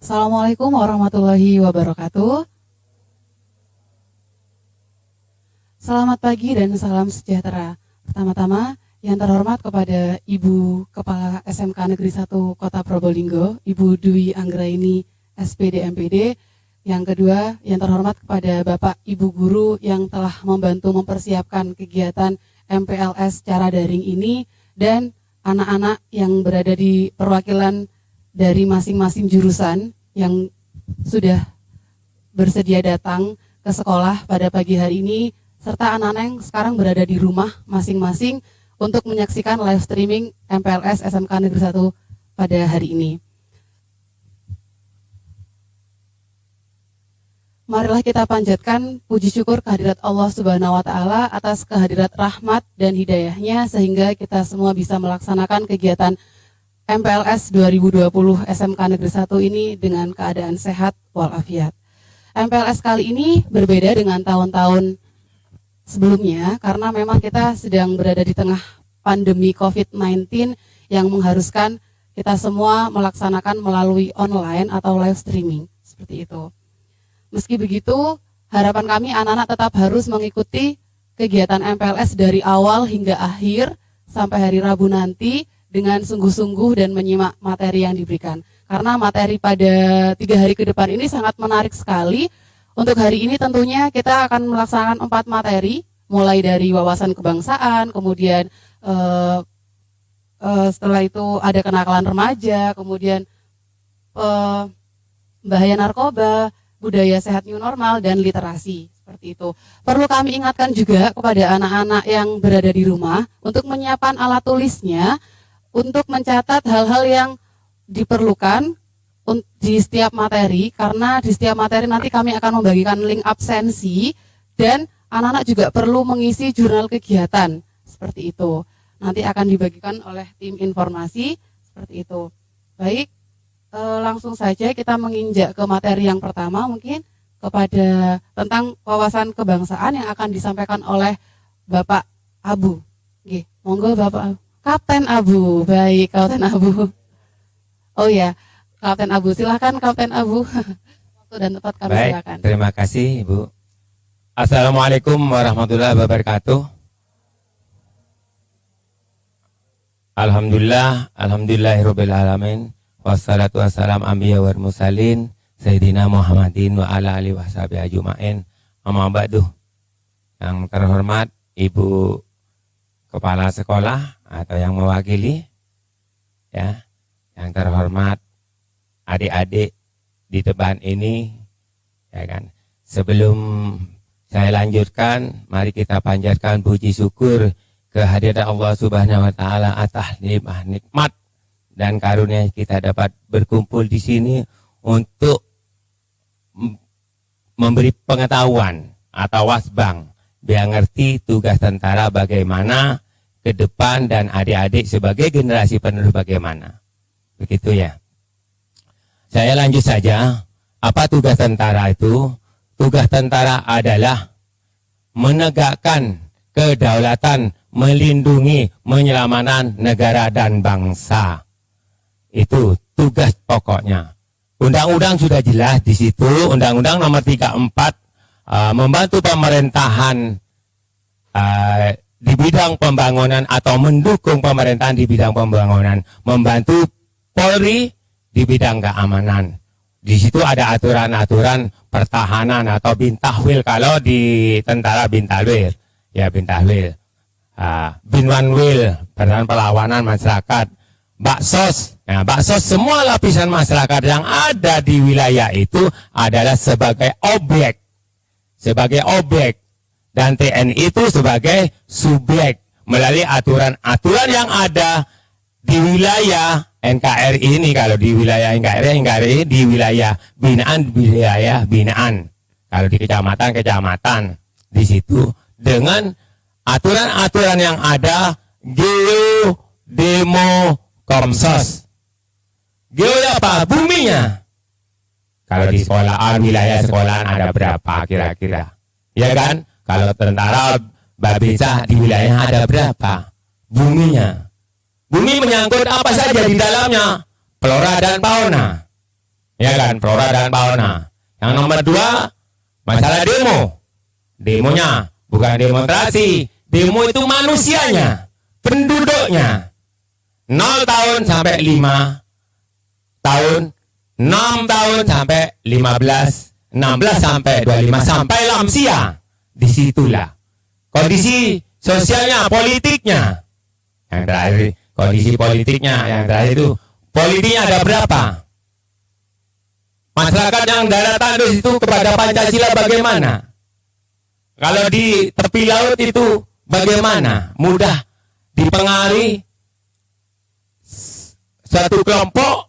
Assalamualaikum warahmatullahi wabarakatuh. Selamat pagi dan salam sejahtera. Pertama-tama, yang terhormat kepada Ibu Kepala SMK Negeri 1 Kota Probolinggo, Ibu Dwi Anggraini, SPD MPD. Yang kedua, yang terhormat kepada Bapak Ibu Guru yang telah membantu mempersiapkan kegiatan MPLS secara daring ini, dan anak-anak yang berada di perwakilan dari masing-masing jurusan yang sudah bersedia datang ke sekolah pada pagi hari ini, serta anak-anak yang sekarang berada di rumah masing-masing untuk menyaksikan live streaming MPLS SMK Negeri 1 pada hari ini. Marilah kita panjatkan puji syukur kehadirat Allah Subhanahu wa Ta'ala atas kehadirat rahmat dan hidayahnya, sehingga kita semua bisa melaksanakan kegiatan MPLS 2020 SMK Negeri 1 ini dengan keadaan sehat walafiat. MPLS kali ini berbeda dengan tahun-tahun sebelumnya karena memang kita sedang berada di tengah pandemi COVID-19 yang mengharuskan kita semua melaksanakan melalui online atau live streaming, seperti itu. Meski begitu, harapan kami anak-anak tetap harus mengikuti kegiatan MPLS dari awal hingga akhir sampai hari Rabu nanti dengan sungguh-sungguh dan menyimak materi yang diberikan. Karena materi pada 3 hari ke depan ini sangat menarik sekali. Untuk hari ini tentunya kita akan melaksanakan 4 materi, mulai dari wawasan kebangsaan, kemudian setelah itu ada kenakalan remaja, kemudian bahaya narkoba, budaya sehat new normal, dan literasi. Seperti itu. Perlu kami ingatkan juga kepada anak-anak yang berada di rumah untuk menyiapkan alat tulisnya, untuk mencatat hal-hal yang diperlukan di setiap materi, karena di setiap materi nanti kami akan membagikan link absensi, dan anak-anak juga perlu mengisi jurnal kegiatan, seperti itu. Nanti akan dibagikan oleh tim informasi, seperti itu. Baik, langsung saja kita menginjak ke materi yang pertama, mungkin kepada tentang wawasan kebangsaan yang akan disampaikan oleh Bapak Abu. Oke, monggo Bapak Abu. Kapten Abu, baik Kapten Abu. Oh ya, Kapten Abu, silakan Kapten Abu. Waktu dan tempat kami baik, silakan. Terima kasih Ibu. Assalamualaikum warahmatullahi wabarakatuh. Alhamdulillahirabbil alamin. Wassalatu wassalam anbiya wal mursalin Sayyidina Muhammadin wa ala alihi washabihi ajmain. Amma ba'du. Yang terhormat Ibu Kepala Sekolah atau yang mewakili, ya, yang terhormat adik-adik di depan ini, ya kan. Sebelum saya lanjutkan, mari kita panjatkan puji syukur kehadirat Allah Subhanahu wa Ta'ala atas nikmat dan karunia kita dapat berkumpul di sini untuk memberi pengetahuan atau wasbang biar ngerti tugas tentara bagaimana ke depan, dan adik-adik sebagai generasi penerus bagaimana. Begitu ya. Saya lanjut saja. Apa tugas tentara itu? Tugas tentara adalah menegakkan kedaulatan, melindungi, menyelamatkan negara dan bangsa. Itu tugas pokoknya. Undang-undang sudah jelas di situ. Undang-undang nomor 34 membantu pemerintahan di bidang pembangunan atau mendukung pemerintahan di bidang pembangunan, membantu Polri di bidang keamanan. Di situ ada aturan-aturan pertahanan atau bintahwil, kalau di tentara bintahwil, ya bintahwil. Binwanwil, peran perlawanan masyarakat. Baksos, nah baksos semua lapisan masyarakat yang ada di wilayah itu adalah sebagai objek, dan TNI itu sebagai subjek melalui aturan-aturan yang ada di wilayah NKRI ini. Kalau di wilayah NKRI di wilayah binaan. Kalau di kecamatan di situ dengan aturan-aturan yang ada. Geo, demo, komsos. Geo apa? Buminya. Kalau di sekolahan, wilayah sekolahan ada berapa kira-kira? Ya kan? Kalau tentara Babinsa di wilayah ada berapa? Buminya. Bumi menyangkut apa saja di dalamnya? Flora dan fauna. ya kan, flora dan fauna. Yang nomor 2, masalah demo. Demonya bukan demonstrasi, demo itu manusianya, penduduknya. 0 tahun sampai 5 tahun, 6 tahun sampai 15, 16 sampai 25, sampai lansia. Disitulah kondisi sosialnya, politiknya. Yang terakhir, kondisi politiknya, yang terakhir itu, politiknya ada berapa? Masyarakat yang darah tandus itu kepada Pancasila bagaimana? Kalau di tepi laut itu bagaimana? Mudah dipengaruhi suatu kelompok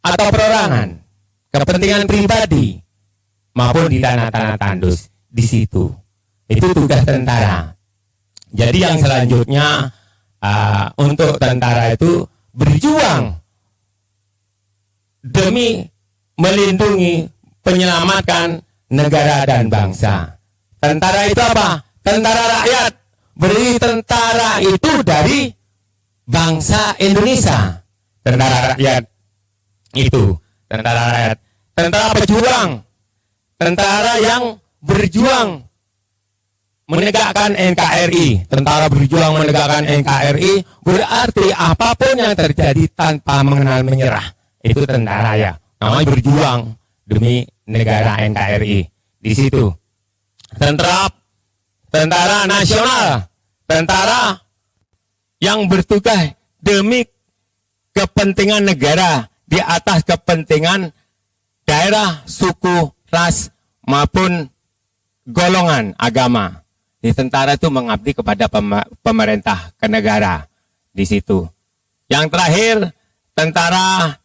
atau perorangan, kepentingan pribadi, maupun di tanah-tanah tandus. Di situ. Itu tugas tentara. Jadi yang selanjutnya untuk tentara itu berjuang demi melindungi, menyelamatkan negara dan bangsa. Tentara itu apa? Tentara rakyat. Berarti tentara itu dari bangsa Indonesia. Tentara rakyat itu, tentara rakyat. Tentara pejuang. Tentara yang berjuang menegakkan NKRI. Tentara berjuang menegakkan NKRI berarti apapun yang terjadi tanpa mengenal menyerah. Itu tentara ya. Namanya berjuang demi negara NKRI. Di situ. Tentara nasional. Tentara yang bertugas demi kepentingan negara di atas kepentingan daerah, suku, ras, maupun golongan agama. Di tentara itu mengabdi kepada pemerintah, ke negara. Di situ. Yang terakhir, tentara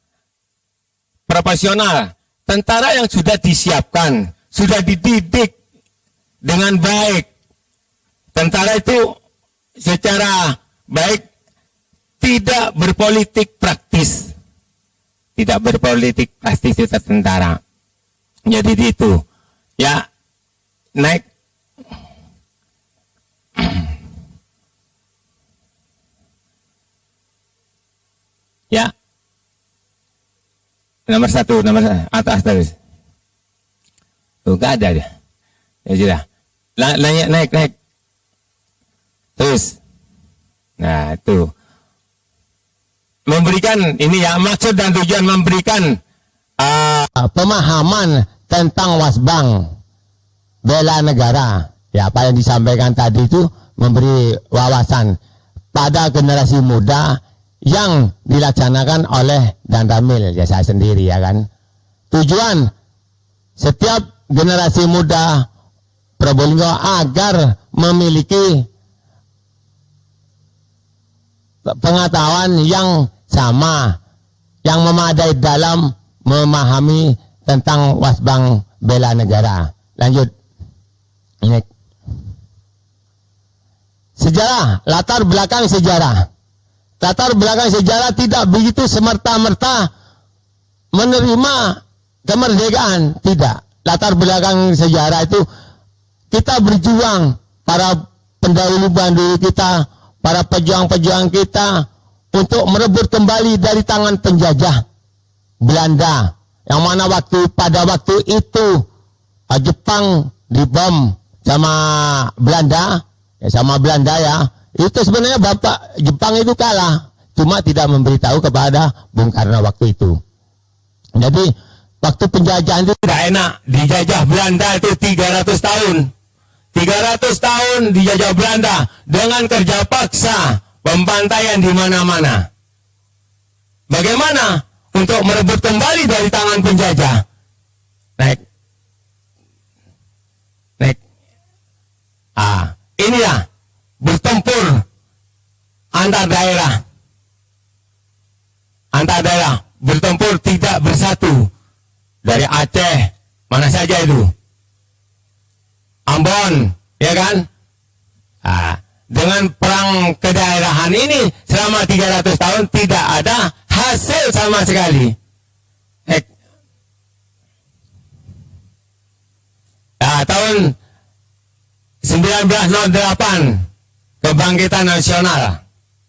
profesional. Tentara yang sudah disiapkan, sudah dididik dengan baik. Tentara itu secara baik tidak berpolitik praktis. Tidak berpolitik praktis itu tentara. Jadi itu. Ya, naik. Ya. Nomor 1, nomor atas terus. Tuh, gak ada dia. Ya sudah. Naik. Terus. Nah, itu. Memberikan, ini ya, maksud dan tujuan memberikan pemahaman tentang wasbang bela negara. Ya, apa yang disampaikan tadi itu memberi wawasan pada generasi muda yang dilaksanakan oleh Dan Ramil, ya saya sendiri ya kan. Tujuan setiap generasi muda Probolinggo agar memiliki pengetahuan yang sama, yang memadai dalam memahami tentang wasbang bela negara. Lanjut. Ini. Sejarah, latar belakang sejarah. Latar belakang sejarah tidak begitu semerta-merta menerima kemerdekaan, tidak. Latar belakang sejarah itu kita berjuang, para pendahulu kita, para pejuang-pejuang kita untuk merebut kembali dari tangan penjajah Belanda, yang mana pada waktu itu Jepang dibom sama Belanda, ya. Itu sebenarnya Bapak Jepang itu kalah, cuma tidak memberitahu kepada Bung Karno waktu itu. Jadi waktu penjajahan itu tidak enak, dijajah Belanda itu 300 tahun. 300 tahun dijajah Belanda dengan kerja paksa, pembantaian di mana-mana. Bagaimana untuk merebut kembali dari tangan penjajah? Naik. Inilah bertempur antar daerah bertempur tidak bersatu, dari Aceh mana saja itu, Ambon, ya kan? Dengan perang kedaerahan ini selama 300 tahun tidak ada hasil sama sekali. Tahun 1908 kebangkitan nasional,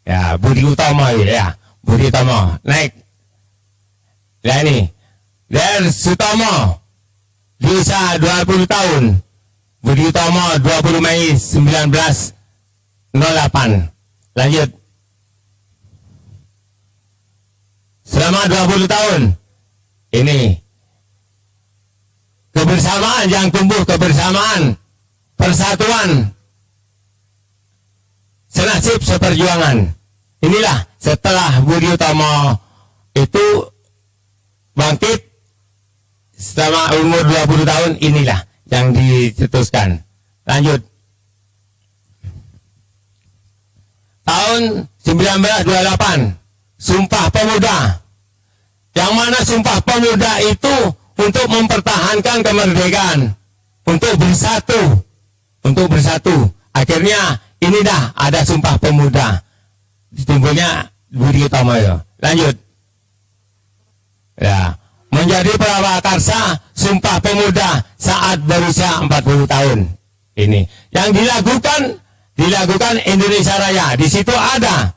ya Budi Utomo, ya Budi Utomo naik. Nah ini Der Sutomo di usia 20 tahun. Budi Utomo 20 Mei 1908. Lanjut. Selama 20 tahun ini kebersamaan yang tumbuh, kebersamaan, persatuan, senasib seperjuangan. Inilah setelah Budi Utomo itu bangkit selama umur 20 tahun, inilah yang dicetuskan. Lanjut. Tahun 1928 Sumpah Pemuda, yang mana Sumpah Pemuda itu untuk mempertahankan kemerdekaan, untuk bersatu. Akhirnya ini dah ada Sumpah Pemuda, timbulnya Budi Utomo. Lanjut. Ya, menjadi prakarsa Sumpah Pemuda saat berusia 40 tahun. Ini yang dilakukan Indonesia Raya. Di situ ada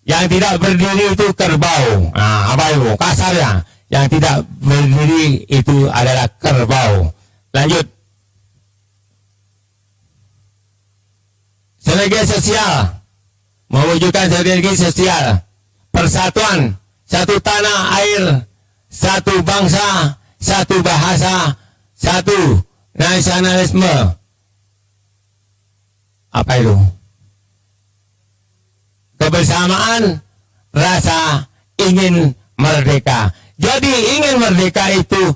yang tidak berdiri itu kerbau. Nah, apa itu? Kasarnya. Yang tidak berdiri itu adalah kerbau. Lanjut. Sinergi sosial. Mewujudkan sinergi sosial. Persatuan. Satu tanah air. Satu bangsa. Satu bahasa. Satu nasionalisme. Apa itu? Kebersamaan, rasa ingin merdeka. Jadi ingin merdeka itu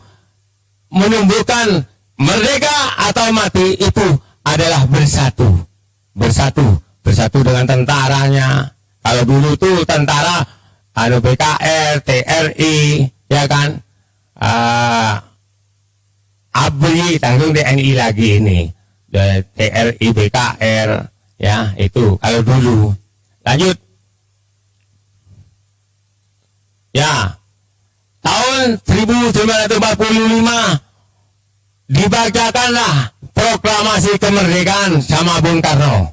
menumbuhkan merdeka atau mati itu adalah bersatu. Bersatu dengan tentaranya. Kalau dulu tuh tentara ada BKR, TRI, ya kan? ABRI, tanggung TNI lagi ini. TRI, BKR, ya itu kalau dulu. Lanjut. Ya. Tahun 1945 dibacakanlah proklamasi kemerdekaan sama Bung Karno.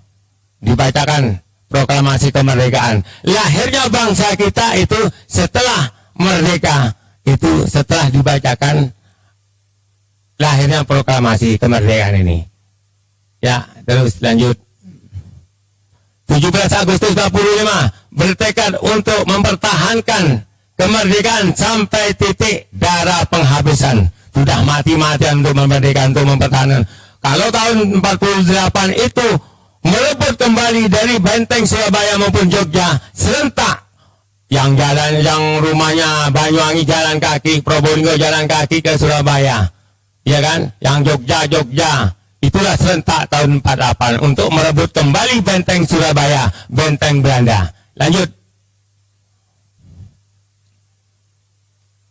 Dibacakan proklamasi kemerdekaan. Lahirnya bangsa kita itu setelah merdeka. Itu setelah dibacakan lahirnya proklamasi kemerdekaan ini. Ya, terus lanjut. 17 Agustus 45 bertekad untuk mempertahankan kemerdekaan sampai titik darah penghabisan. Sudah mati-matian untuk memerdekakan, untuk mempertahankan. Kalau tahun 48 itu merebut kembali dari benteng Surabaya maupun Jogja serentak. Yang jalan, yang rumahnya Banyuwangi jalan kaki, Probolinggo jalan kaki ke Surabaya, ya kan? Yang Jogja. Itulah serentak tahun 48 untuk merebut kembali benteng Surabaya, benteng Belanda. Lanjut.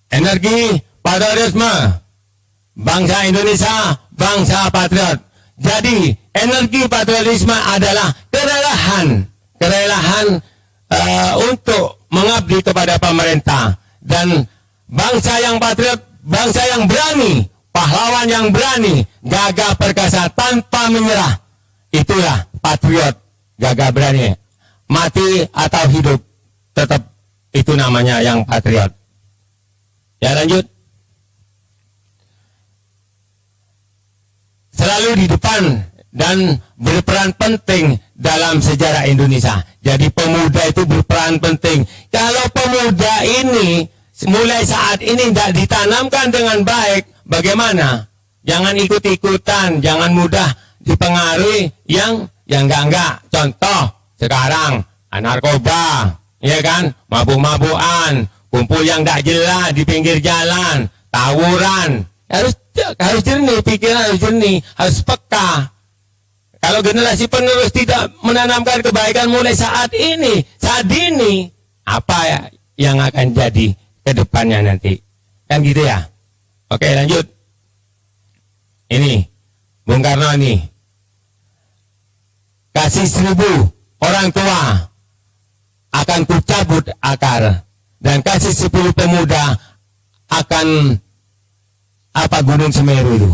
Energi patriotisme. Bangsa Indonesia, bangsa patriot. Jadi, energi patriotisme adalah kerelahan untuk mengabdi kepada pemerintah. Dan bangsa yang patriot, bangsa yang berani, pahlawan yang berani, gagah perkasa tanpa menyerah. Itulah patriot, gagah berani. Mati atau hidup, tetap itu namanya yang patriot. Ya, lanjut. Selalu di depan dan berperan penting dalam sejarah Indonesia. Jadi pemuda itu berperan penting. Kalau pemuda ini mulai saat ini tidak ditanamkan dengan baik, bagaimana? Jangan ikut-ikutan, jangan mudah dipengaruhi yang enggak. Contoh sekarang narkoba, ya kan? Mabuk-mabukan, kumpul yang tidak jelas di pinggir jalan, tawuran. Harus jernih, pikiran harus jernih, harus peka. Kalau generasi penerus tidak menanamkan kebaikan mulai saat ini, saat dini, apa yang akan jadi ke depannya nanti? Kan gitu ya? Oke, lanjut. Ini Bung Karno ini kasih 1000 orang tua akan kucabut akar, dan kasih 10 pemuda akan apa Gunung Semeru itu?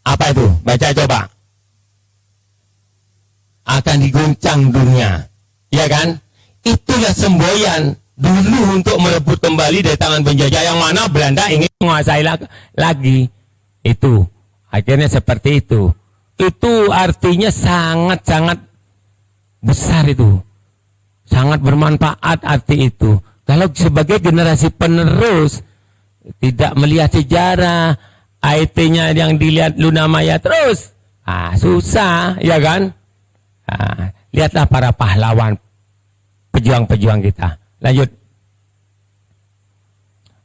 Apa itu? Baca coba. Akan diguncang dunia, ya kan? Itulah semboyan dulu untuk merebut kembali dari tangan penjajah yang mana Belanda ingin menguasai lagi. Itu akhirnya seperti itu. Itu artinya sangat-sangat besar itu. Sangat bermanfaat arti itu. Kalau sebagai generasi penerus tidak melihat sejarah, IT-nya yang dilihat Luna Maya terus, susah, ya kan? Lihatlah para pahlawan, pejuang-pejuang kita. Lanjut.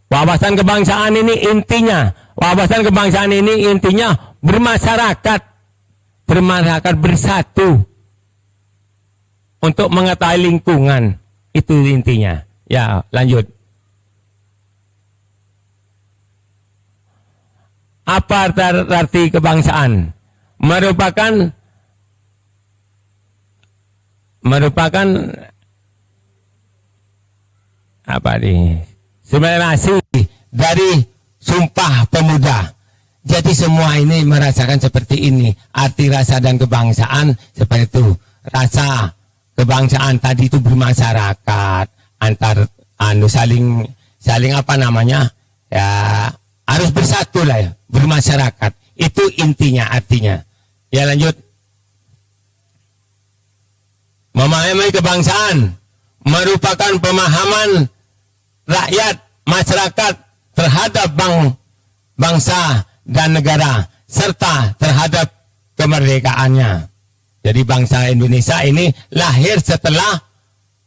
Wawasan kebangsaan ini intinya bermasyarakat bersatu untuk mengetahui lingkungan, itu intinya. Ya, lanjut. Apa arti kebangsaan? Merupakan apa nih? Simulasi dari Sumpah Pemuda. Jadi semua ini merasakan seperti ini. Arti rasa dan kebangsaan seperti itu. Rasa kebangsaan tadi itu bermasyarakat, antar saling apa namanya? Ya, harus bersatu lah ya, bermasyarakat. Itu intinya, artinya. Ya, lanjut. Memahami kebangsaan merupakan pemahaman rakyat, masyarakat terhadap bangsa dan negara serta terhadap kemerdekaannya. Jadi bangsa Indonesia ini lahir setelah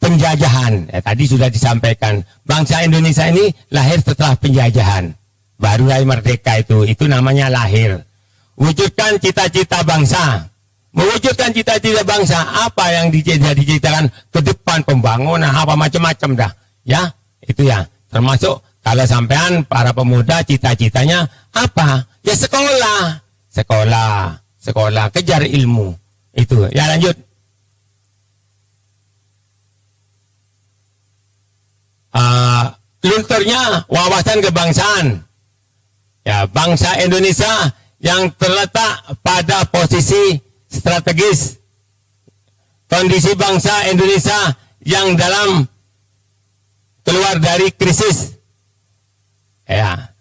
penjajahan. Tadi sudah disampaikan, bangsa Indonesia ini lahir setelah penjajahan. Baru merdeka itu namanya lahir. Wujudkan cita-cita bangsa. Mewujudkan cita-cita bangsa, apa yang diceritakan ke depan, pembangunan, apa macam-macam dah. Ya, itu ya. Termasuk kalau sampean para pemuda cita-citanya apa? Ya sekolah, kejar ilmu. Itu. Ya, lanjut. Lunturnya wawasan kebangsaan. Ya, bangsa Indonesia yang terletak pada posisi strategis. Kondisi bangsa Indonesia yang dalam keluar dari krisis. Ya,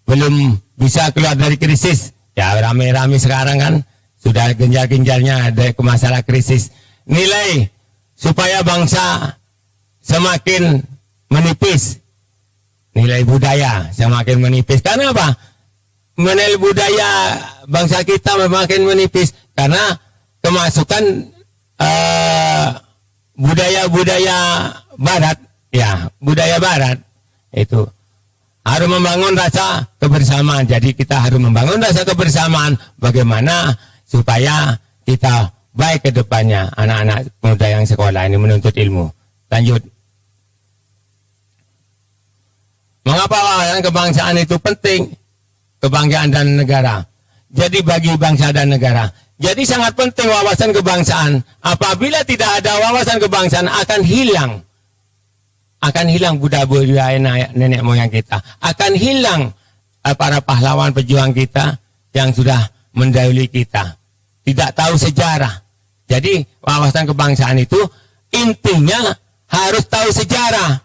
belum bisa keluar dari krisis. Ya, rame-rame sekarang kan sudah genjar-genjarnya ada ke masalah krisis. Nilai supaya bangsa semakin menipis. Nilai budaya semakin menipis. Karena apa? Nilai budaya bangsa kita semakin menipis karena kemasukan budaya-budaya barat. Ya, budaya barat itu harus membangun rasa kebersamaan. Jadi kita harus membangun rasa kebersamaan bagaimana supaya kita baik ke depannya, anak-anak muda yang sekolah ini menuntut ilmu. Lanjut. Mengapa wawasan kebangsaan itu penting? Kebanggaan dan negara. Jadi bagi bangsa dan negara. Jadi sangat penting wawasan kebangsaan. Apabila tidak ada wawasan kebangsaan akan hilang. Akan hilang budaya nenek moyang kita. Akan hilang para pahlawan pejuang kita yang sudah mendahului kita. Tidak tahu sejarah. Jadi wawasan kebangsaan itu intinya harus tahu sejarah.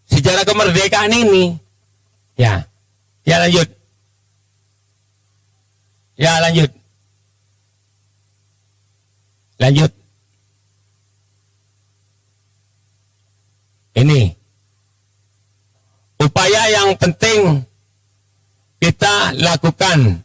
Sejarah kemerdekaan ini. Ya. Ya, lanjut. Ya, lanjut. Lanjut. Ini upaya yang penting kita lakukan.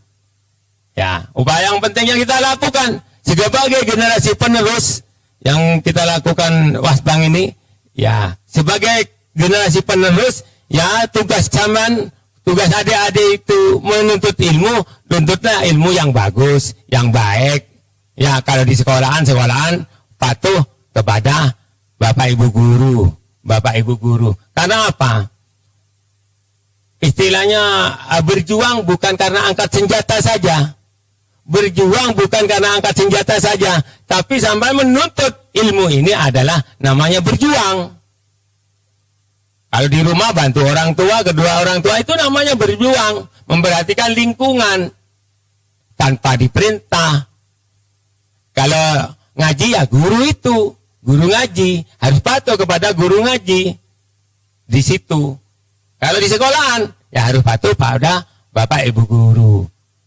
Ya, upaya yang penting yang kita lakukan sebagai generasi penerus yang kita lakukan Wasbang ini. Ya, sebagai generasi penerus, ya tugas zaman, tugas adik-adik itu menuntut ilmu, tuntutlah ilmu yang bagus, yang baik. Ya, kalau di sekolahan patuh kepada Bapak Ibu guru. Bapak Ibu guru. Karena apa? Istilahnya berjuang bukan karena angkat senjata saja. Berjuang bukan karena angkat senjata saja. Tapi sampai menuntut ilmu ini adalah namanya berjuang. Kalau di rumah bantu orang tua, kedua orang tua itu namanya berjuang. Memperhatikan lingkungan. Tanpa diperintah. Kalau ngaji ya guru itu. Guru ngaji, harus patuh kepada guru ngaji. di situ. Kalau di sekolahan, ya harus patuh pada Bapak Ibu guru.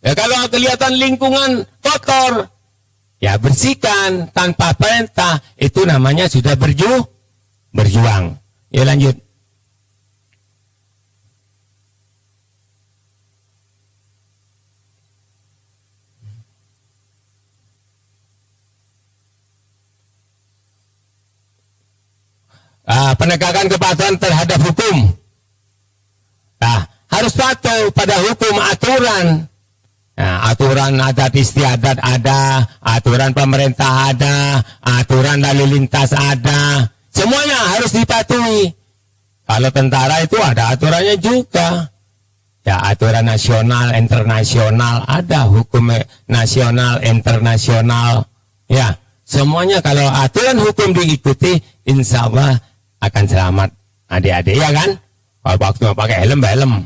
Ya kalau kelihatan lingkungan kotor, ya bersihkan tanpa perintah, itu namanya sudah berjuang. Ya lanjut. Penegakan kepatuhan terhadap hukum. Nah, harus patuh pada hukum aturan. Nah, aturan adat istiadat ada, aturan pemerintah ada, aturan lalu lintas ada. Semuanya harus dipatuhi. Kalau tentara itu ada aturannya juga. Ya, aturan nasional, internasional ada, hukum nasional, internasional. Ya, semuanya kalau aturan hukum diikuti, insya Allah akan selamat adik-adik, ya kan? Kalau waktu mau pakai helm, helm.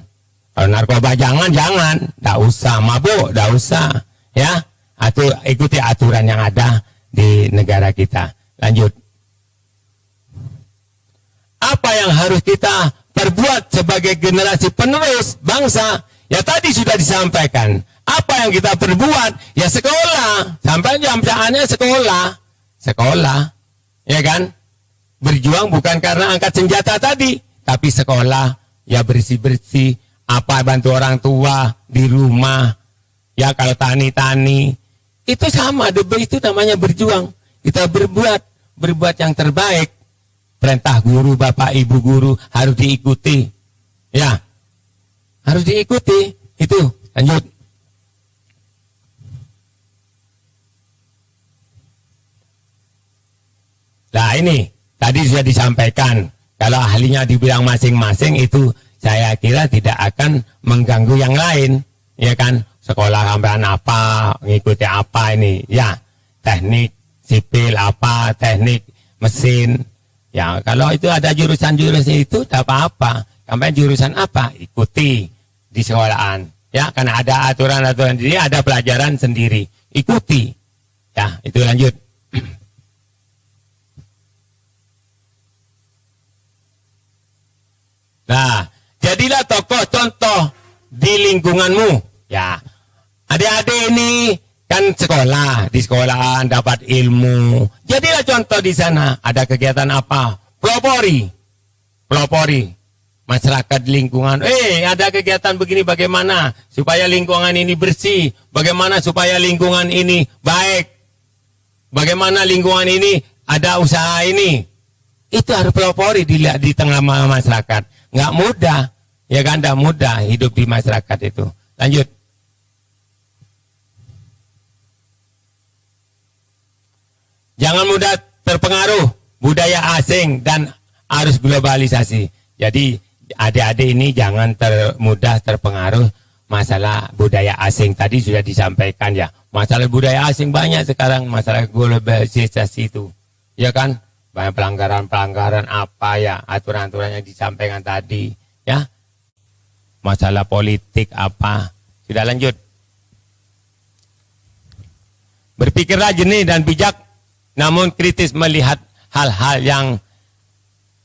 Kalau narkoba jangan, tidak usah. Mabuk, tidak usah. Ya, ikuti aturan yang ada di negara kita. Lanjut. Apa yang harus kita perbuat sebagai generasi penerus bangsa? Ya tadi sudah disampaikan. Apa yang kita perbuat? Ya sekolah. Sampai jam-jamnya sekolah. Ya kan? Berjuang bukan karena angkat senjata tadi, tapi sekolah, ya bersih-bersih, apa bantu orang tua di rumah, ya kalau tani-tani, itu sama, itu namanya berjuang. Kita berbuat yang terbaik. Perintah guru, Bapak Ibu guru harus diikuti. Ya, harus diikuti. Itu, lanjut. Nah ini, tadi sudah disampaikan, kalau ahlinya dibilang masing-masing itu saya kira tidak akan mengganggu yang lain, ya kan? Sekolah kampean apa, ngikuti apa ini, ya teknik sipil apa, teknik mesin, ya kalau itu ada jurusan-jurusan itu tidak apa-apa. Kampean jurusan apa, ikuti di sekolahan, ya karena ada aturan-aturan sendiri, ada pelajaran sendiri, ikuti, ya itu lanjut. Nah, jadilah tokoh contoh di lingkunganmu. Ya, adik-adik ini kan sekolah, di sekolahan dapat ilmu. Jadilah contoh di sana. Ada kegiatan apa? Pelopori. Masyarakat lingkungan. Ada kegiatan begini bagaimana supaya lingkungan ini bersih? Bagaimana supaya lingkungan ini baik? Bagaimana lingkungan ini ada usaha ini? Itu harus pelopori di tengah masyarakat. Nggak mudah, ya kan? Nggak mudah hidup di masyarakat itu. Lanjut. Jangan mudah terpengaruh budaya asing dan arus globalisasi. Jadi adik-adik ini jangan mudah terpengaruh masalah budaya asing. Tadi sudah disampaikan ya. Masalah budaya asing banyak sekarang, masalah globalisasi itu. Ya kan? Banyak pelanggaran-pelanggaran apa ya, aturan-aturan yang disampaikan tadi, ya. Masalah politik apa. Sudah lanjut. Berpikirlah jernih dan bijak, namun kritis melihat hal-hal yang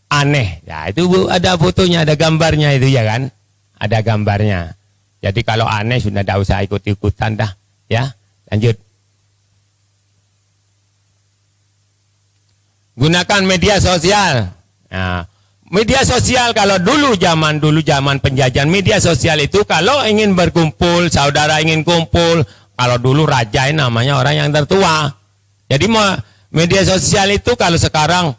aneh. Ya, itu ada fotonya, ada gambarnya itu ya kan. Ada gambarnya. Jadi kalau aneh sudah tidak usah ikut-ikutan dah, ya. Lanjut. Gunakan media sosial. Nah, media sosial kalau dulu zaman penjajahan, media sosial itu kalau ingin berkumpul, saudara ingin kumpul, kalau dulu raja namanya orang yang tertua. Jadi media sosial itu kalau sekarang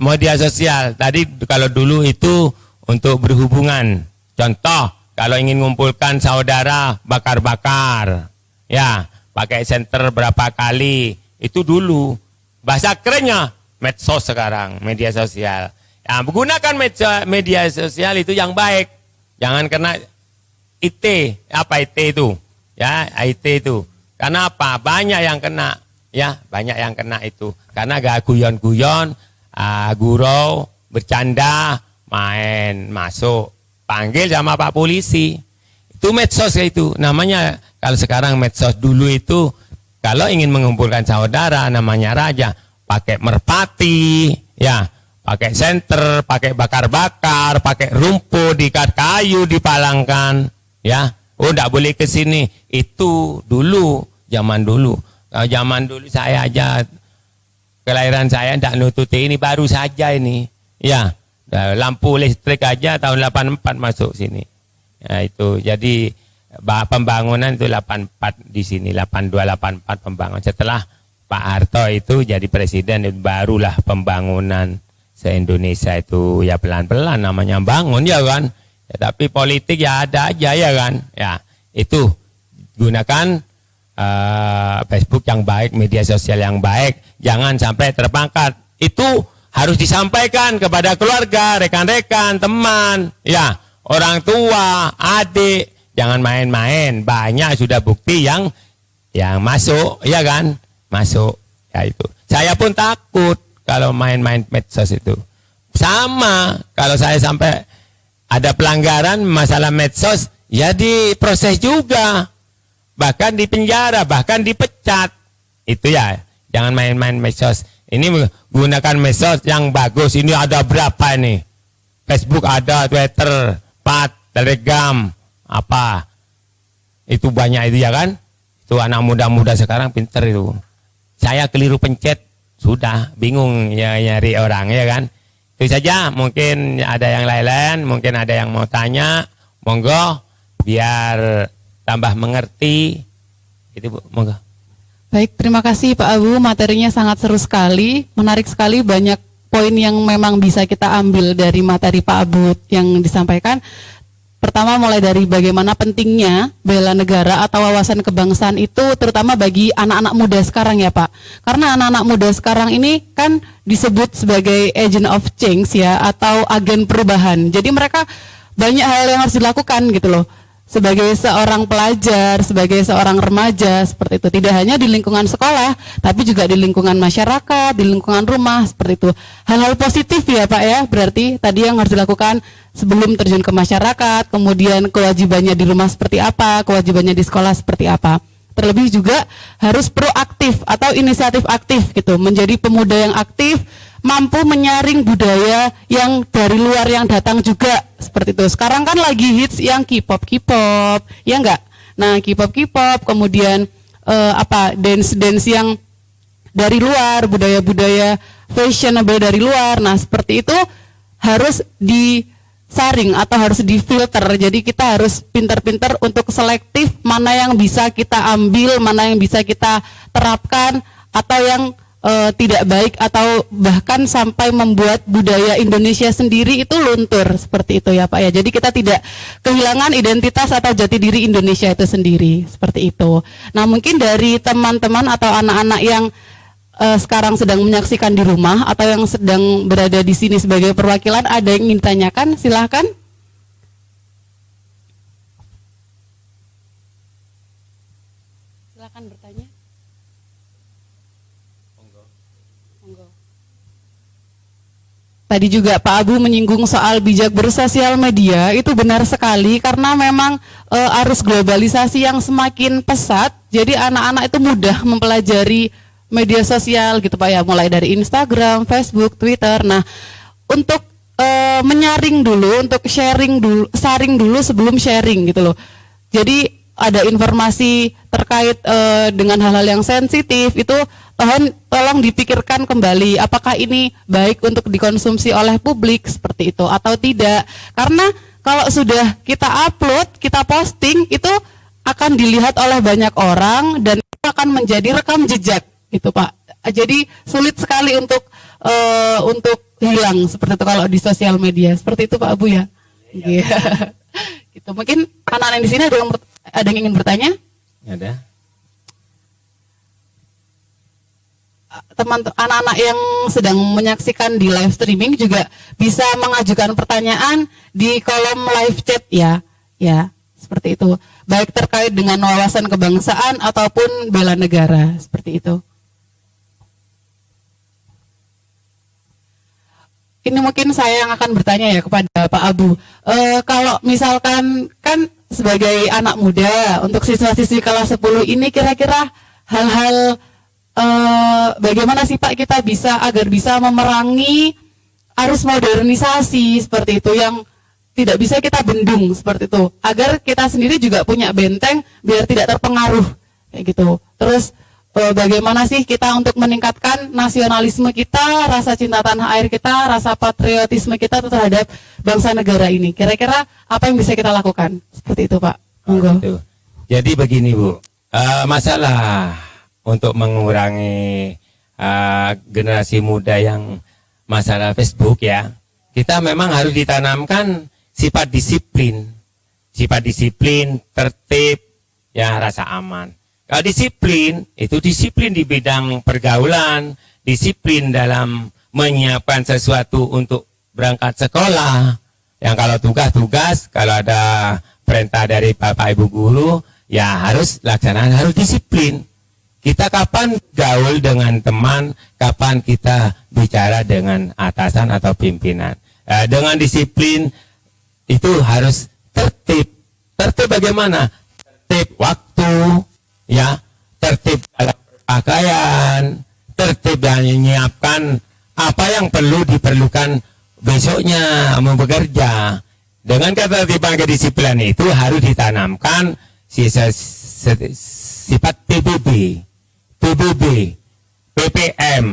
media sosial, tadi kalau dulu itu untuk berhubungan. Contoh, kalau ingin mengumpulkan saudara bakar-bakar, ya pakai senter berapa kali, itu dulu. Bahasa kerennya medsos sekarang, media sosial. Ya, menggunakan media sosial itu yang baik. Jangan kena IT. Apa IT itu? Ya, IT itu. Karena apa? Banyak yang kena. Ya, banyak yang kena itu. Karena gak guyon-guyon, gurau, bercanda, main, masuk, panggil sama Pak Polisi. Itu medsos itu. Namanya kalau sekarang medsos, dulu itu kalau ingin mengumpulkan saudara namanya raja, pakai merpati, ya, pakai senter, pakai bakar-bakar, pakai rumput, diikat kayu, dipalangkan, ya. Oh, enggak boleh ke sini. Itu dulu, zaman dulu. Kalau zaman dulu saya aja, kelahiran saya enggak nututi, ini baru saja ini. Ya, lampu listrik aja tahun 84 masuk sini. Ya, itu. Jadi pembangunan itu 84 di sini, 82, 84 pembangunan. Setelah Pak Harto itu jadi presiden, barulah pembangunan se-Indonesia itu ya pelan-pelan namanya bangun ya kan. Ya, tapi politik ya ada aja ya kan. Ya, itu gunakan Facebook yang baik, media sosial yang baik, jangan sampai terpangkat. Itu harus disampaikan kepada keluarga, rekan-rekan, teman, ya, orang tua, adik, jangan main-main. Banyak sudah bukti yang masuk, ya kan? Masuk, ya itu. Saya pun takut kalau main-main medsos itu. Sama, kalau saya sampai ada pelanggaran masalah medsos, ya diproses juga. Bahkan dipenjara, bahkan dipecat. Itu ya, jangan main-main medsos. Ini gunakan medsos yang bagus. Ini ada berapa nih? Facebook ada, Twitter, Telegram, apa? Itu banyak itu ya kan? Itu anak muda-muda sekarang pinter itu. Saya keliru pencet, sudah bingung ya nyari orang ya kan? Itu saja, mungkin ada yang lain-lain, mungkin ada yang mau tanya, monggo biar tambah mengerti. Itu Bu, monggo. Baik, terima kasih Pak Abu, materinya sangat seru sekali, menarik sekali, banyak poin yang memang bisa kita ambil dari materi Pak Abu yang disampaikan. Pertama mulai dari bagaimana pentingnya bela negara atau wawasan kebangsaan itu terutama bagi anak-anak muda sekarang ya Pak. Karena anak-anak muda sekarang ini kan disebut sebagai agent of change ya atau agen perubahan. Jadi mereka banyak hal yang harus dilakukan gitu loh. Sebagai seorang pelajar, sebagai seorang remaja seperti itu. Tidak hanya di lingkungan sekolah, tapi juga di lingkungan masyarakat, di lingkungan rumah seperti itu. Hal-hal positif ya Pak ya, berarti tadi yang harus dilakukan sebelum terjun ke masyarakat, kemudian kewajibannya di rumah seperti apa, kewajibannya di sekolah seperti apa. Terlebih juga harus proaktif atau inisiatif aktif gitu, menjadi pemuda yang aktif, mampu menyaring budaya yang dari luar yang datang juga seperti itu. Sekarang kan lagi hits yang K-pop, ya enggak? Nah, K-pop, kemudian dance yang dari luar, budaya-budaya fashionable dari luar. Nah, seperti itu harus disaring atau harus difilter. Jadi kita harus pintar-pintar untuk selektif mana yang bisa kita ambil, mana yang bisa kita terapkan atau yang tidak baik atau bahkan sampai membuat budaya Indonesia sendiri itu luntur seperti itu ya Pak ya. Jadi kita tidak kehilangan identitas atau jati diri Indonesia itu sendiri seperti itu. Nah mungkin dari teman-teman atau anak-anak yang sekarang sedang menyaksikan di rumah atau yang sedang berada di sini sebagai perwakilan ada yang ingin ditanyakan, silahkan. Silahkan bertanya. Tadi juga Pak Abu menyinggung soal bijak bersosial media, itu benar sekali karena memang arus globalisasi yang semakin pesat, jadi anak-anak itu mudah mempelajari media sosial gitu Pak ya, mulai dari Instagram, Facebook, Twitter. Nah, untuk menyaring dulu, untuk saring dulu sebelum sharing gitu loh. Jadi ada informasi terkait dengan hal-hal yang sensitif itu tolong dipikirkan kembali apakah ini baik untuk dikonsumsi oleh publik seperti itu atau tidak. Karena kalau sudah kita upload, kita posting itu akan dilihat oleh banyak orang dan itu akan menjadi rekam jejak gitu Pak. Jadi sulit sekali untuk hilang seperti itu kalau di sosial media. Seperti itu Pak Abu ya. Iya. Gitu. Mungkin anak-anak di sini ada yang ingin bertanya? Ada. Anak-anak yang sedang menyaksikan di live streaming juga bisa mengajukan pertanyaan di kolom live chat ya, seperti itu. Baik terkait dengan wawasan kebangsaan ataupun bela negara, seperti itu. Ini mungkin saya yang akan bertanya ya kepada Pak Abu. Kalau misalkan kan sebagai anak muda untuk siswa-siswi kelas 10 ini kira-kira hal-hal bagaimana sih Pak kita agar bisa memerangi arus modernisasi seperti itu yang tidak bisa kita bendung seperti itu, agar kita sendiri juga punya benteng biar tidak terpengaruh kayak gitu. Terus bagaimana sih kita untuk meningkatkan nasionalisme kita, rasa cinta tanah air kita, rasa patriotisme kita terhadap bangsa negara ini. Kira-kira apa yang bisa kita lakukan? Seperti itu, Pak. Monggo. Gitu. Jadi begini Bu, masalah untuk mengurangi generasi muda yang masalah Facebook ya, kita memang harus ditanamkan sifat disiplin, tertib, ya rasa aman. Kalau disiplin, itu disiplin di bidang pergaulan, disiplin dalam menyiapkan sesuatu untuk berangkat sekolah. Yang kalau tugas-tugas, kalau ada perintah dari Bapak Ibu Guru, ya harus laksanakan, harus disiplin. Kita kapan gaul dengan teman, kapan kita bicara dengan atasan atau pimpinan. Dengan disiplin, itu harus tertib. Tertib bagaimana? Tertib waktu, ya, tertib dalam pakaian, tertib dan menyiapkan apa yang perlu diperlukan besoknya mau bekerja. Dengan ketertiban kedisiplinan itu harus ditanamkan sifat PBB, PPM.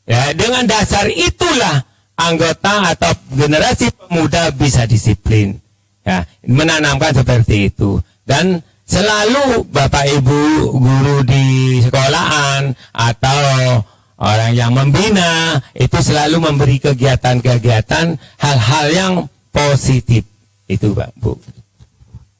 Ya, dengan dasar itulah anggota atau generasi pemuda bisa disiplin, ya, menanamkan seperti itu. Dan selalu Bapak Ibu guru di sekolahan atau orang yang membina itu selalu memberi kegiatan-kegiatan hal-hal yang positif itu Pak Bu.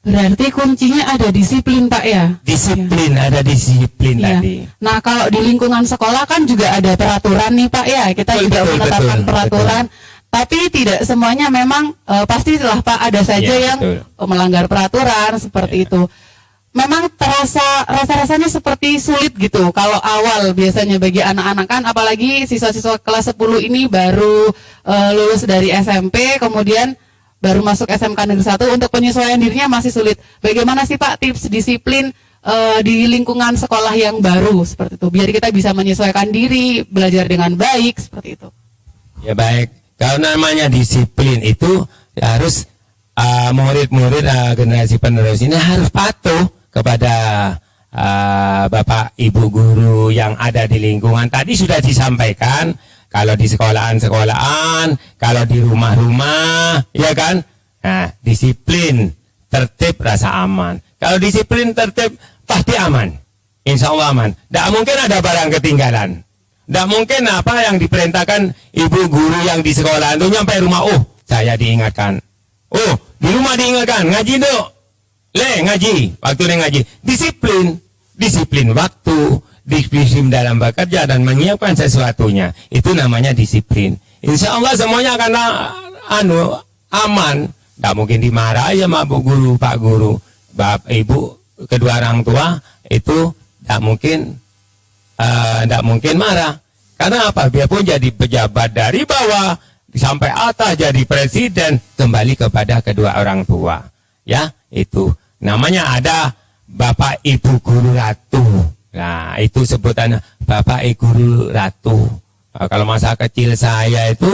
Berarti kuncinya ada disiplin Pak ya? Disiplin, ya. Ada disiplin ya. tadi. Nah kalau di lingkungan sekolah kan juga ada peraturan nih Pak ya, kita juga menetapkan peraturan. Tapi tidak semuanya memang pastilah Pak ada saja yang melanggar peraturan seperti itu. Memang rasa-rasanya seperti sulit gitu kalau awal biasanya bagi anak-anak kan, apalagi siswa-siswa kelas 10 ini baru lulus dari SMP, kemudian baru masuk SMK Negeri 1, untuk penyesuaian dirinya masih sulit. Bagaimana sih Pak tips disiplin di lingkungan sekolah yang baru seperti itu, biar kita bisa menyesuaikan diri, belajar dengan baik seperti itu? Ya baik, kalau namanya disiplin itu harus murid-murid generasi penerus ini harus patuh kepada Bapak Ibu guru yang ada di lingkungan. Tadi sudah disampaikan, kalau di sekolahan-sekolahan, kalau di rumah-rumah, ya kan? Nah, disiplin, tertib, rasa aman. Kalau disiplin, tertib, pasti aman. Insya Allah aman. Tidak mungkin ada barang ketinggalan. Tidak mungkin apa yang diperintahkan ibu guru yang di sekolah itu nyampe rumah, oh, saya diingatkan. Oh, di rumah diingatkan, ngaji dong. Ngaji, waktu ngaji. Disiplin waktu, disiplin dalam bekerja dan menyiapkan sesuatunya. Itu namanya disiplin. Insya Allah semuanya akan aman. Tidak mungkin dimarahi sama Bu Guru, Pak Guru, Bapak Ibu, kedua orang tua itu tidak mungkin marah. Karena apa? Biarpun jadi pejabat dari bawah sampai atas jadi presiden, kembali kepada kedua orang tua. Ya, itu namanya ada Bapak Ibu Guru Ratu. Nah, itu sebutannya Bapak Ibu Guru Ratu. Nah, kalau masa kecil saya itu,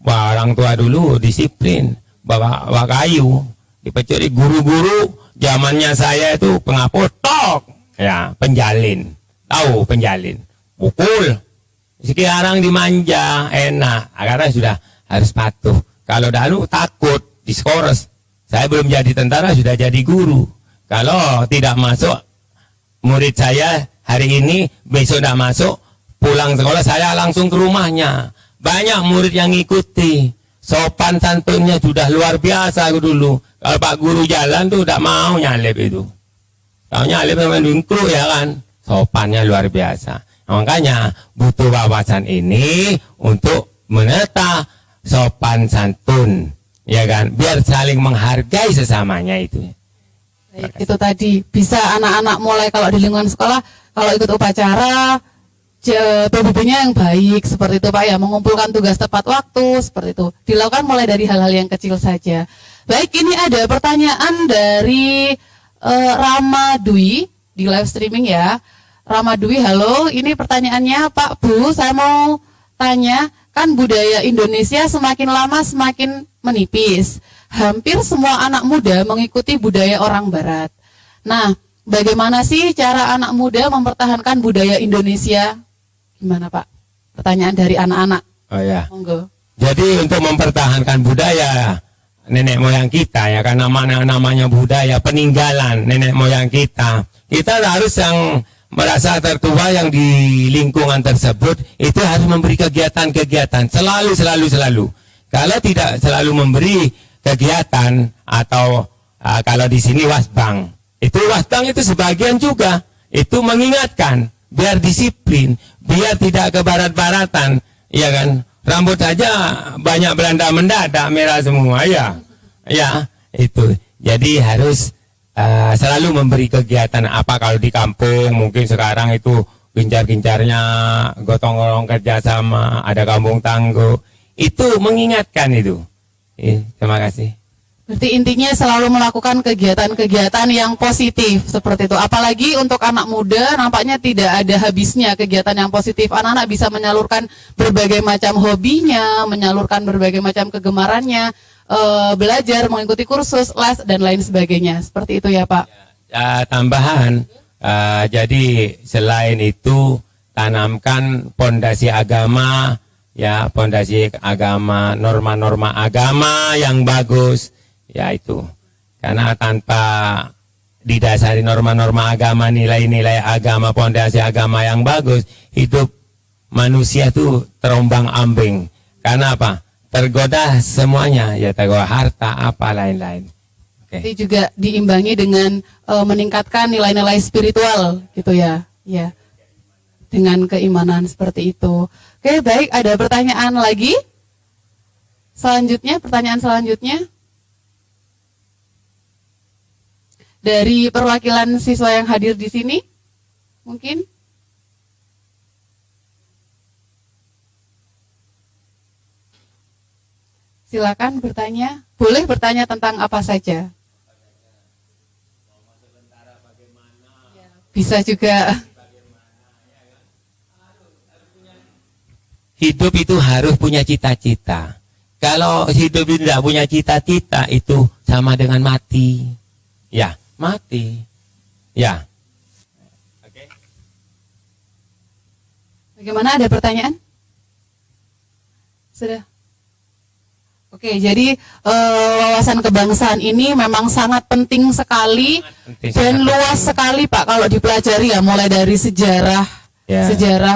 orang tua dulu disiplin, bawa kayu, dipecuri guru-guru. Zamannya saya itu pengapul, tok, ya, penjalin. Tahu penjalin, pukul. Sekarang dimanja, enak. Karena sudah harus patuh. Kalau dahulu takut, diskores. Saya belum jadi tentara, sudah jadi guru. Kalau tidak masuk, murid saya hari ini, besok tidak masuk, pulang sekolah saya langsung ke rumahnya. Banyak murid yang ngikuti. Sopan santunnya sudah luar biasa dulu. Kalau Pak Guru jalan tuh tidak mau nyalip itu. Kalau nyalip sama dungkru ya kan. Sopannya luar biasa. Makanya butuh wawasan ini untuk menata sopan santun. Ya kan, biar saling menghargai sesamanya itu. Baik, itu tadi bisa anak-anak mulai kalau di lingkungan sekolah, kalau ikut upacara PBB-nya yang baik seperti itu Pak ya, mengumpulkan tugas tepat waktu seperti itu, dilakukan mulai dari hal-hal yang kecil saja. Baik, ini ada pertanyaan dari Rama Dwi di live streaming ya. Rama Dwi, halo, ini pertanyaannya Pak Bu, saya mau tanya, kan budaya Indonesia semakin lama semakin menipis. Hampir semua anak muda mengikuti budaya orang Barat. Nah, bagaimana sih cara anak muda mempertahankan budaya Indonesia? Gimana Pak? Pertanyaan dari anak-anak. Oh ya. Monggo. Jadi untuk mempertahankan budaya nenek moyang kita ya, karena namanya budaya peninggalan nenek moyang kita harus yang merasa tertua yang di lingkungan tersebut itu harus memberi kegiatan-kegiatan selalu. Kalau tidak selalu memberi kegiatan atau kalau di sini wasbang itu sebagian juga itu mengingatkan biar disiplin, biar tidak ke barat-baratan, ya kan? Rambut saja banyak Belanda mendadak merah semua ya itu. Jadi harus selalu memberi kegiatan apa kalau di kampung mungkin sekarang itu gencar-gencarnya gotong royong kerjasama, ada kampung tangguh, itu mengingatkan itu. Terima kasih. Berarti intinya selalu melakukan kegiatan-kegiatan yang positif seperti itu. Apalagi untuk anak muda nampaknya tidak ada habisnya kegiatan yang positif. Anak-anak bisa menyalurkan berbagai macam hobinya, menyalurkan berbagai macam kegemarannya, belajar, mengikuti kursus, les, dan lain sebagainya. Seperti itu ya Pak? Tambahan, jadi selain itu tanamkan pondasi agama, ya pondasi agama, norma-norma agama yang bagus, ya itu. Karena tanpa didasari norma-norma agama, nilai-nilai agama, pondasi agama yang bagus, hidup manusia itu terombang-ambing. Karena apa? Tergoda semuanya, ya tergoda harta apa lain-lain. Jadi juga diimbangi dengan meningkatkan nilai-nilai spiritual gitu ya, ya, dengan keimanan seperti itu. Oke, baik, ada pertanyaan lagi? Pertanyaan selanjutnya dari perwakilan siswa yang hadir di sini, mungkin? Silakan bertanya. Boleh bertanya tentang apa saja. Bisa juga. Hidup itu harus punya cita-cita. Kalau hidup itu tidak punya cita-cita, itu sama dengan mati. Ya, mati. Ya. Oke. Bagaimana, ada pertanyaan? Sudah. Oke, jadi wawasan kebangsaan ini memang sangat penting sekali dan luas sekali Pak kalau dipelajari ya, mulai dari sejarah,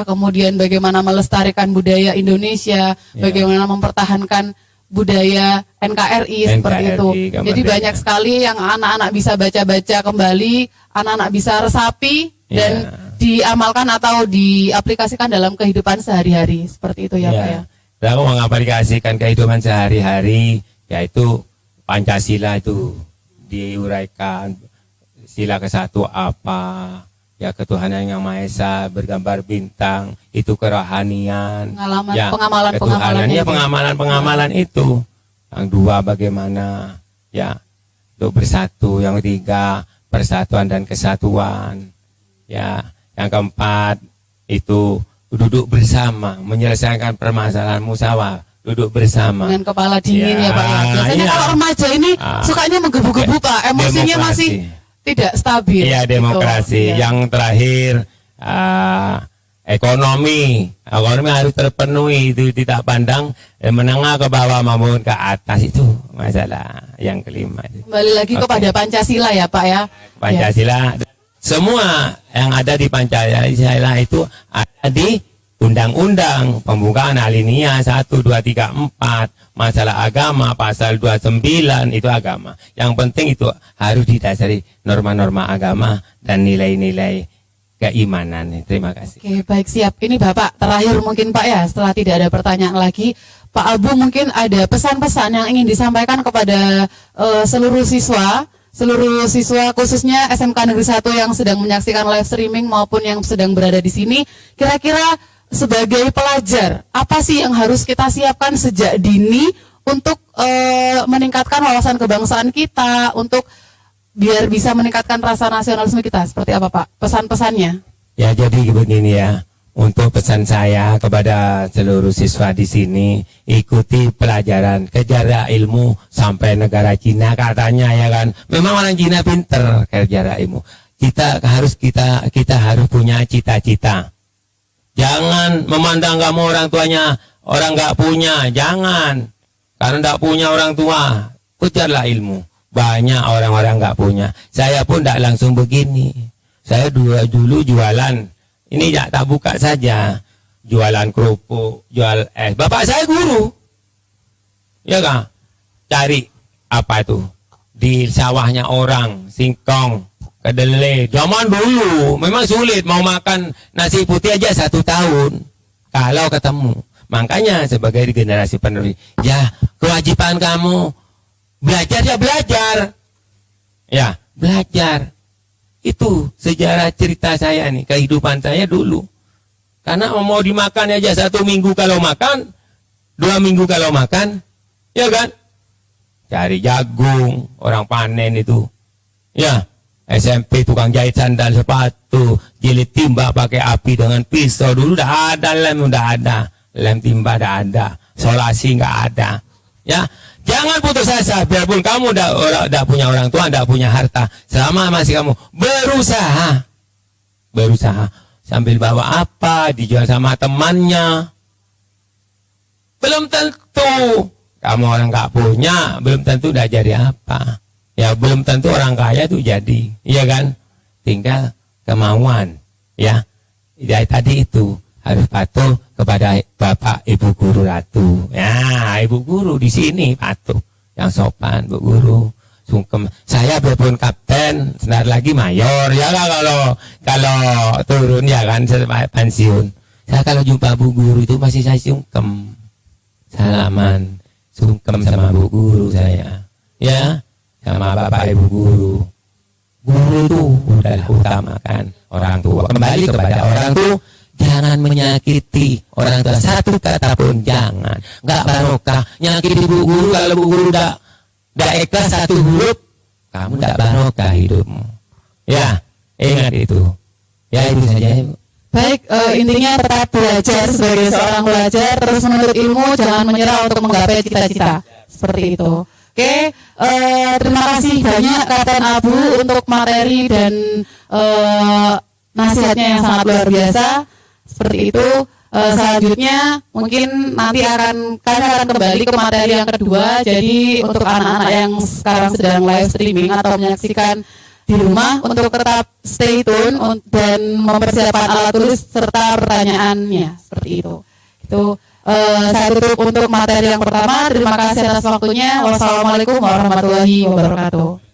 kemudian bagaimana melestarikan budaya Indonesia, bagaimana mempertahankan budaya NKRI seperti itu. Jadi banyak sekali yang anak-anak bisa baca-baca kembali, anak-anak bisa resapi dan diamalkan atau diaplikasikan dalam kehidupan sehari-hari seperti itu ya Pak ya. Lalu mengaplikasikan kehidupan sehari-hari, yaitu Pancasila itu diuraikan, sila ke-1 apa, ya ketuhanan yang Maha Esa, bergambar bintang, itu kerohanian, pengamalan itu. Yang 2 bagaimana, ya untuk bersatu, yang 3 persatuan dan kesatuan, ya yang 4 itu duduk bersama, menyelesaikan permasalahan musyawarah, duduk bersama. Dengan kepala dingin ya Pak ya. Biasanya kalau remaja ini sukanya menggebu-gebu Pak, emosinya masih tidak stabil. Iya, demokrasi. Gitu. Yang terakhir, ekonomi harus terpenuhi, itu tidak pandang menengah ke bawah maupun ke atas, itu masalah yang kelima. Kembali lagi kepada Pancasila ya Pak ya. Pancasila. Semua yang ada di Pancasila itu ada di undang-undang pembukaan alinea 1, 2, 3, 4, masalah agama pasal 29 itu agama. Yang penting itu harus didasari norma-norma agama dan nilai-nilai keimanan. Terima kasih. Oke, baik, siap. Ini Bapak terakhir mungkin Pak ya, setelah tidak ada pertanyaan lagi, Pak Abu mungkin ada pesan-pesan yang ingin disampaikan kepada seluruh siswa khususnya SMK Negeri 1 yang sedang menyaksikan live streaming maupun yang sedang berada di sini. Kira-kira sebagai pelajar, apa sih yang harus kita siapkan sejak dini untuk meningkatkan wawasan kebangsaan kita, untuk biar bisa meningkatkan rasa nasionalisme kita? Seperti apa Pak pesan-pesannya? Ya, jadi begini ya, Untuk pesan saya kepada seluruh siswa di sini, ikuti pelajaran, kejar ilmu sampai negara Cina katanya ya kan. Memang orang Cina pinter kejar ilmu. Kita harus punya cita-cita. Jangan memandang kamu orang tuanya orang nggak punya, jangan. Karena nggak punya orang tua, kejarlah ilmu. Banyak orang-orang nggak punya. Saya pun tidak langsung begini. Saya dulu jualan. Ini tak buka saja, jualan kerupuk, jual es. Bapak saya guru, ya kan? Cari apa itu di sawahnya orang, singkong, kedelai. Zaman dulu memang sulit mau makan nasi putih aja 1 tahun kalau ketemu. Makanya sebagai generasi penerus, ya kewajiban kamu belajar ya belajar, ya belajar. Itu sejarah cerita saya nih, kehidupan saya dulu. Karena mau dimakan aja 1 minggu kalau makan, 2 minggu kalau makan, ya kan? Cari jagung, orang panen itu. Ya, SMP tukang jahit sandal sepatu, jilid timba pakai api dengan pisau. Dulu udah ada lem, udah ada. Lem timba udah ada, solasi nggak ada. Ya, jangan putus asa, biarpun kamu udah punya orang tua, udah punya harta, selama masih kamu berusaha sambil bawa apa, dijual sama temannya, belum tentu kamu orang nggak punya, belum tentu udah jadi apa, ya belum tentu orang kaya tuh jadi, iya kan, tinggal kemauan, ya, tadi itu harus patuh kepada Bapak Ibu Guru Ratu. Ya, Ibu Guru di sini patuh. Yang sopan, Bu Guru. Sungkem. Saya biarpun kapten, sebentar lagi mayor. Ya kalau turun ya kan pensiun. Saya kalau jumpa Bu Guru itu masih saya sungkem. Salaman, sungkem sama Bu Guru saya. Ya, sama Bapak Ibu Guru. Guru itu udah utamakan orang tua. Kembali kepada orang tua. Jangan menyakiti orang tua, 1 kata pun jangan. Nggak barokah. Nyakiti Bu Guru, kalau Bu Guru udah ikhlas 1 huruf, kamu nggak barokah hidupmu. Ya, ingat itu. Ya, itu saja Ibu. Baik, intinya tetap belajar sebagai seorang pelajar, terus menuntut ilmu, jangan menyerah untuk menggapai cita-cita. Seperti itu. Oke, terima kasih banyak Kapten Abu untuk materi dan nasihatnya yang sangat luar biasa. Seperti itu. Selanjutnya mungkin nanti kami akan kembali ke materi yang kedua. Jadi untuk anak-anak yang sekarang sedang live streaming atau menyaksikan di rumah, untuk tetap stay tune dan mempersiapkan alat tulis serta pertanyaannya. Seperti itu. Itu saya tutup untuk materi yang pertama. Terima kasih atas waktunya. Wassalamualaikum warahmatullahi wabarakatuh.